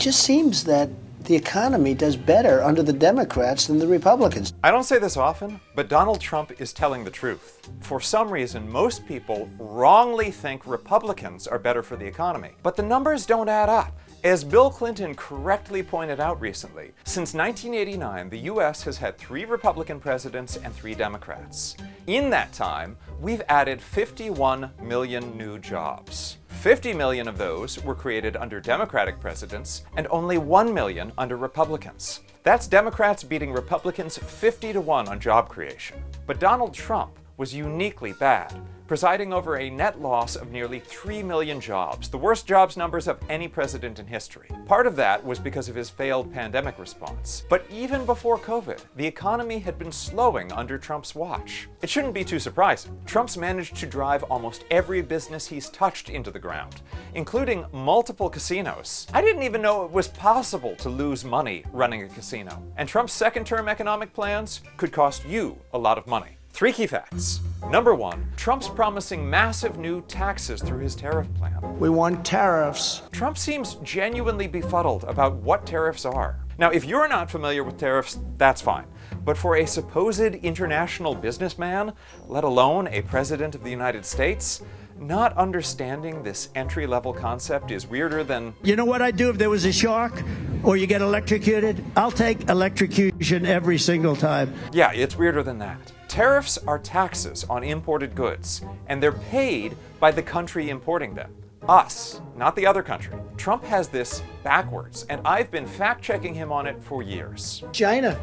just seems that the economy does better under the Democrats than the Republicans. I don't say this often, but Donald Trump is telling the truth. For some reason, most people wrongly think Republicans are better for the economy. But the numbers don't add up. As Bill Clinton correctly pointed out recently, since 1989, the US has had 3 Republican presidents and 3 Democrats. In that time, we've added 51 million new jobs. 50 million of those were created under Democratic presidents and only 1 million under Republicans. That's Democrats beating Republicans 50-1 on job creation. But Donald Trump was uniquely bad, presiding over a net loss of nearly 3 million jobs, the worst jobs numbers of any president in history. Part of that was because of his failed pandemic response. But even before COVID, the economy had been slowing under Trump's watch. It shouldn't be too surprising. Trump's managed to drive almost every business he's touched into the ground, including multiple casinos. I didn't even know it was possible to lose money running a casino. And Trump's second-term economic plans could cost you a lot of money. 3 key facts. Number 1, Trump's promising massive new taxes through his tariff plan. We want tariffs. Trump seems genuinely befuddled about what tariffs are. Now, if you're not familiar with tariffs, that's fine. But for a supposed international businessman, let alone a president of the United States, not understanding this entry-level concept is weirder than... You know what I'd do if there was a shark or you get electrocuted? I'll take electrocution every single time. Yeah, it's weirder than that. Tariffs are taxes on imported goods, and they're paid by the country importing them. Us, not the other country. Trump has this backwards, and I've been fact-checking him on it for years. China,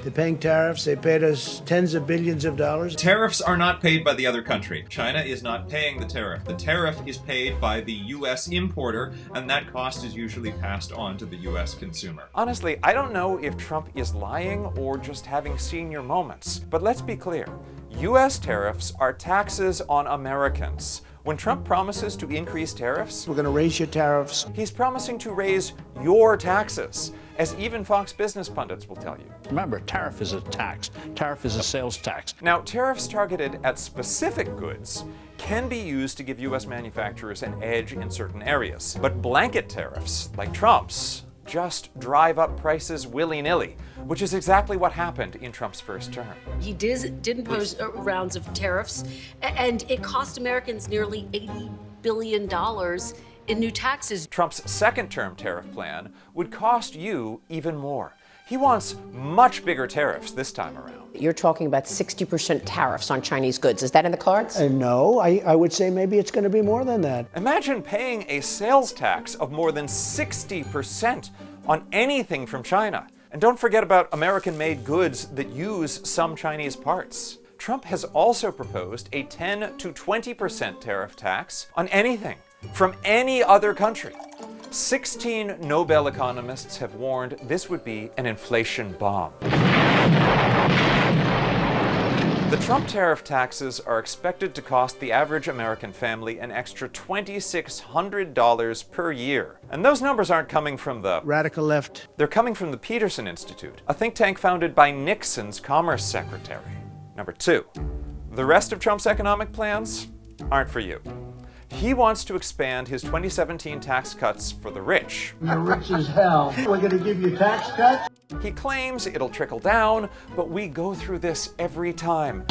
they're paying tariffs. They paid us tens of billions of dollars. Tariffs are not paid by the other country. China is not paying the tariff. The tariff is paid by the U.S. importer, and that cost is usually passed on to the U.S. consumer. Honestly, I don't know if Trump is lying or just having senior moments. But let's be clear. U.S. tariffs are taxes on Americans. When Trump promises to increase tariffs, We're going to raise your tariffs. he's promising to raise your taxes, as even Fox Business pundits will tell you. Remember, tariff is a tax. Tariff is a sales tax. Now, tariffs targeted at specific goods can be used to give U.S. manufacturers an edge in certain areas. But blanket tariffs, like Trump's, just drive up prices willy-nilly, which is exactly what happened in Trump's first term. He did impose rounds of tariffs, and it cost Americans nearly $80 billion in new taxes. Trump's second-term tariff plan would cost you even more. He wants much bigger tariffs this time around. You're talking about 60% tariffs on Chinese goods. Is that in the cards? No, I would say maybe it's going to be more than that. Imagine paying a sales tax of more than 60% on anything from China. And don't forget about American-made goods that use some Chinese parts. Trump has also proposed a 10 to 20% tariff tax on anything from any other country. 16 Nobel economists have warned this would be an inflation bomb. The Trump tariff taxes are expected to cost the average American family an extra $2,600 per year. And those numbers aren't coming from the Radical left. They're coming from the Peterson Institute, a think tank founded by Nixon's Commerce Secretary. Number 2, the rest of Trump's economic plans aren't for you. He wants to expand his 2017 tax cuts for the rich. You're rich as hell. We're going to give you tax cuts? He claims it'll trickle down, but we go through this every time.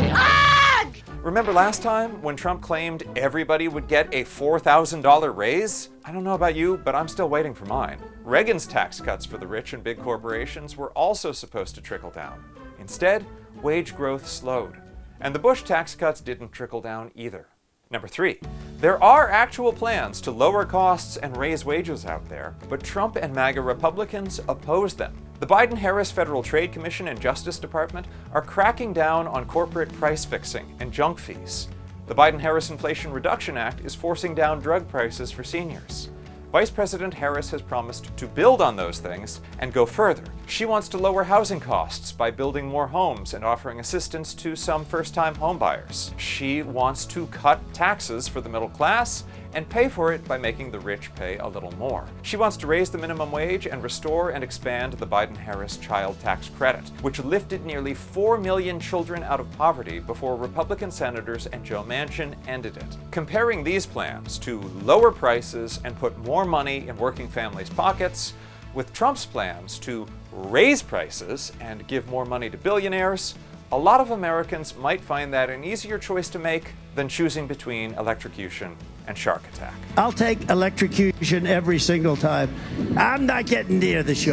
Remember last time when Trump claimed everybody would get a $4,000 raise? I don't know about you, but I'm still waiting for mine. Reagan's tax cuts for the rich and big corporations were also supposed to trickle down. Instead, wage growth slowed. And the Bush tax cuts didn't trickle down either. Number 3, there are actual plans to lower costs and raise wages out there, but Trump and MAGA Republicans oppose them. The Biden-Harris Federal Trade Commission and Justice Department are cracking down on corporate price fixing and junk fees. The Biden-Harris Inflation Reduction Act is forcing down drug prices for seniors. Vice President Harris has promised to build on those things and go further. She wants to lower housing costs by building more homes and offering assistance to some first-time homebuyers. She wants to cut taxes for the middle class and pay for it by making the rich pay a little more. She wants to raise the minimum wage and restore and expand the Biden-Harris child tax credit, which lifted nearly 4 million children out of poverty before Republican senators and Joe Manchin ended it. Comparing these plans to lower prices and put more money in working families' pockets, With Trump's plans to raise prices and give more money to billionaires, a lot of Americans might find that an easier choice to make than choosing between electrocution and shark attack. I'll take electrocution every single time. I'm not getting near the shark.